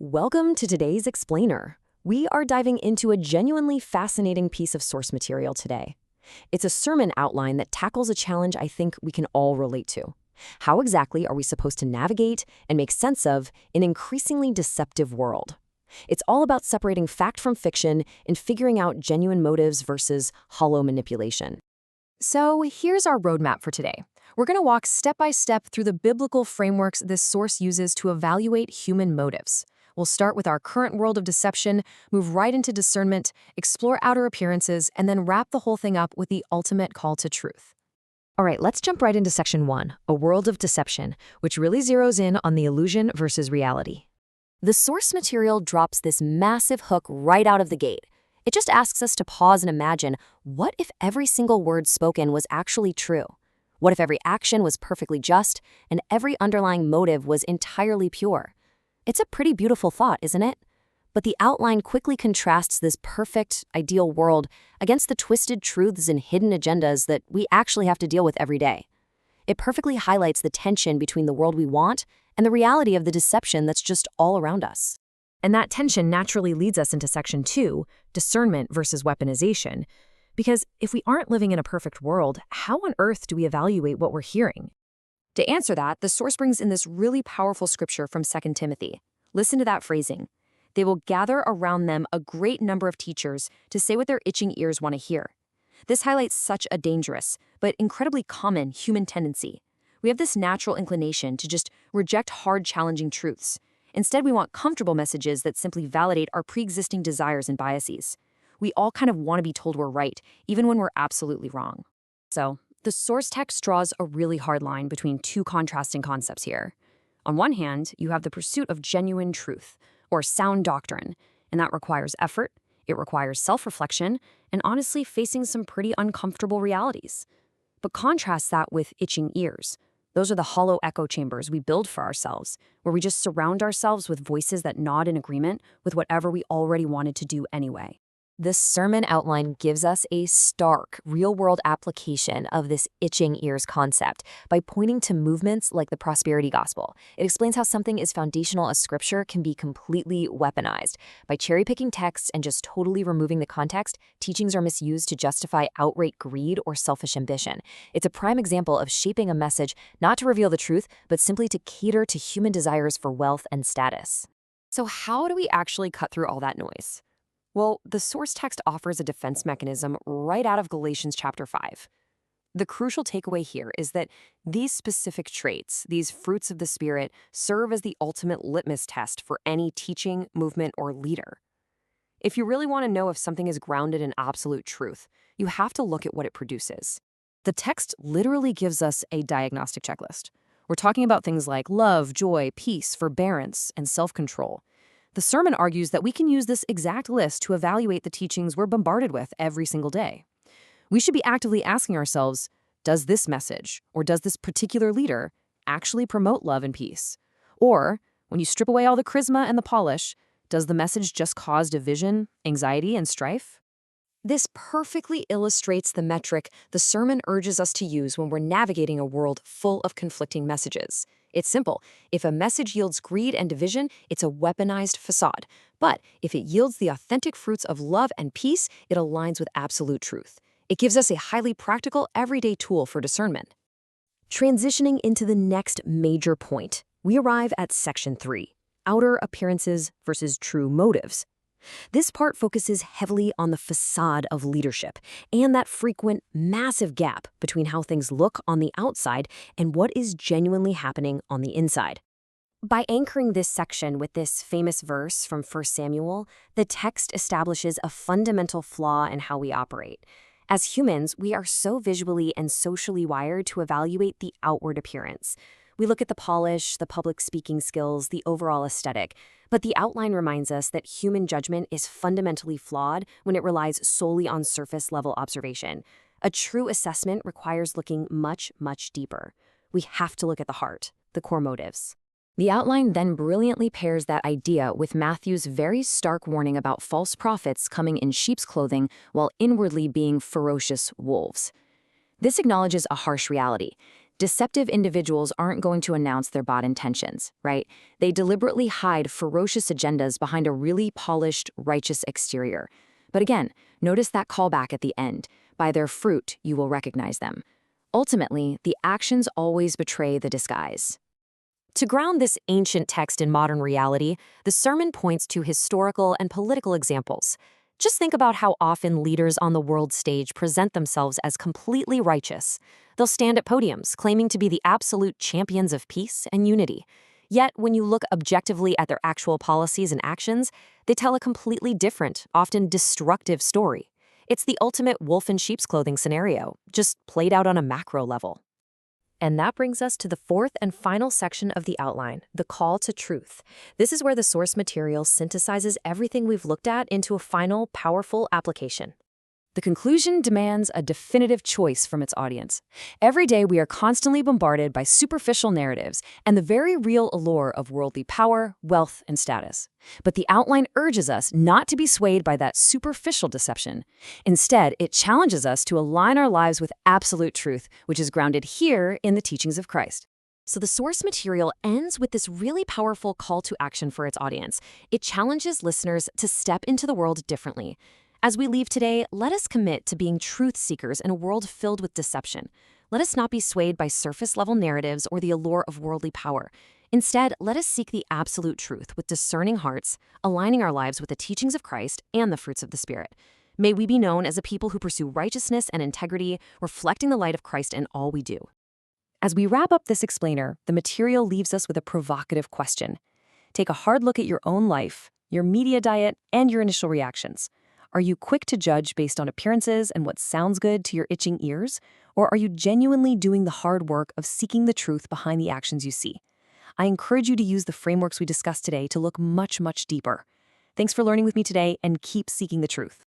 Welcome to today's Explainer. We are diving into a genuinely fascinating piece of source material today. It's a sermon outline that tackles a challenge I think we can all relate to. How exactly are we supposed to navigate and make sense of an increasingly deceptive world? It's all about separating fact from fiction and figuring out genuine motives versus hollow manipulation. So here's our roadmap for today. We're going to walk step by step through the biblical frameworks this source uses to evaluate human motives. We'll start with our current world of deception, move right into discernment, explore outer appearances, and then wrap the whole thing up with the ultimate call to truth. All right, let's jump right into Section 1, A World of Deception, which really zeroes in on the illusion versus reality. The source material drops this massive hook right out of the gate. It just asks us to pause and imagine, what if every single word spoken was actually true? What if every action was perfectly just and every underlying motive was entirely pure? It's a pretty beautiful thought, isn't it? But the outline quickly contrasts this perfect, ideal world against the twisted truths and hidden agendas that we actually have to deal with every day. It perfectly highlights the tension between the world we want and the reality of the deception that's just all around us. And that tension naturally leads us into Section 2, Discernment versus Weaponization. Because if we aren't living in a perfect world, how on earth do we evaluate what we're hearing? To answer that, the source brings in this really powerful scripture from 2 Timothy. Listen to that phrasing. They will gather around them a great number of teachers to say what their itching ears want to hear. This highlights such a dangerous, but incredibly common human tendency. We have this natural inclination to just reject hard, challenging truths. Instead, we want comfortable messages that simply validate our pre-existing desires and biases. We all kind of want to be told we're right, even when we're absolutely wrong. So, the source text draws a really hard line between two contrasting concepts here. On one hand, you have the pursuit of genuine truth, or sound doctrine, and that requires effort, it requires self-reflection, and honestly facing some pretty uncomfortable realities. But contrast that with itching ears. Those are the hollow echo chambers we build for ourselves, where we just surround ourselves with voices that nod in agreement with whatever we already wanted to do anyway. This sermon outline gives us a stark, real-world application of this itching ears concept by pointing to movements like the prosperity gospel. It explains how something as foundational as scripture can be completely weaponized. By cherry-picking texts and just totally removing the context, teachings are misused to justify outright greed or selfish ambition. It's a prime example of shaping a message not to reveal the truth, but simply to cater to human desires for wealth and status. So how do we actually cut through all that noise? Well, the source text offers a defense mechanism right out of Galatians chapter 5. The crucial takeaway here is that these specific traits, these fruits of the Spirit, serve as the ultimate litmus test for any teaching, movement, or leader. If you really want to know if something is grounded in absolute truth, you have to look at what it produces. The text literally gives us a diagnostic checklist. We're talking about things like love, joy, peace, forbearance, and self-control. The sermon argues that we can use this exact list to evaluate the teachings we're bombarded with every single day. We should be actively asking ourselves, does this message, or does this particular leader, actually promote love and peace? Or, when you strip away all the charisma and the polish, does the message just cause division, anxiety, and strife? This perfectly illustrates the metric the sermon urges us to use when we're navigating a world full of conflicting messages. It's simple. If a message yields greed and division, it's a weaponized facade. But if it yields the authentic fruits of love and peace, it aligns with absolute truth. It gives us a highly practical, everyday tool for discernment. Transitioning into the next major point, we arrive at Section 3, Outer Appearances versus True Motives. This part focuses heavily on the facade of leadership and that frequent, massive gap between how things look on the outside and what is genuinely happening on the inside. By anchoring this section with this famous verse from 1 Samuel, the text establishes a fundamental flaw in how we operate. As humans, we are so visually and socially wired to evaluate the outward appearance. We look at the polish, the public speaking skills, the overall aesthetic. But the outline reminds us that human judgment is fundamentally flawed when it relies solely on surface-level observation. A true assessment requires looking much, much deeper. We have to look at the heart, the core motives. The outline then brilliantly pairs that idea with Matthew's very stark warning about false prophets coming in sheep's clothing while inwardly being ferocious wolves. This acknowledges a harsh reality. Deceptive individuals aren't going to announce their bad intentions, right? They deliberately hide ferocious agendas behind a really polished, righteous exterior. But again, notice that callback at the end. By their fruit, you will recognize them. Ultimately, the actions always betray the disguise. To ground this ancient text in modern reality, the sermon points to historical and political examples. Just think about how often leaders on the world stage present themselves as completely righteous. They'll stand at podiums claiming to be the absolute champions of peace and unity. Yet, when you look objectively at their actual policies and actions, they tell a completely different, often destructive story. It's the ultimate wolf in sheep's clothing scenario, just played out on a macro level. And that brings us to the fourth and final section of the outline, the call to truth. This is where the source material synthesizes everything we've looked at into a final, powerful application. The conclusion demands a definitive choice from its audience. Every day we are constantly bombarded by superficial narratives and the very real allure of worldly power, wealth, and status. But the outline urges us not to be swayed by that superficial deception. Instead, it challenges us to align our lives with absolute truth, which is grounded here in the teachings of Christ. So the source material ends with this really powerful call to action for its audience. It challenges listeners to step into the world differently. As we leave today, let us commit to being truth seekers in a world filled with deception. Let us not be swayed by surface-level narratives or the allure of worldly power. Instead, let us seek the absolute truth with discerning hearts, aligning our lives with the teachings of Christ and the fruits of the Spirit. May we be known as a people who pursue righteousness and integrity, reflecting the light of Christ in all we do. As we wrap up this explainer, the material leaves us with a provocative question. Take a hard look at your own life, your media diet, and your initial reactions. Are you quick to judge based on appearances and what sounds good to your itching ears? Or are you genuinely doing the hard work of seeking the truth behind the actions you see? I encourage you to use the frameworks we discussed today to look much, much deeper. Thanks for learning with me today, and keep seeking the truth.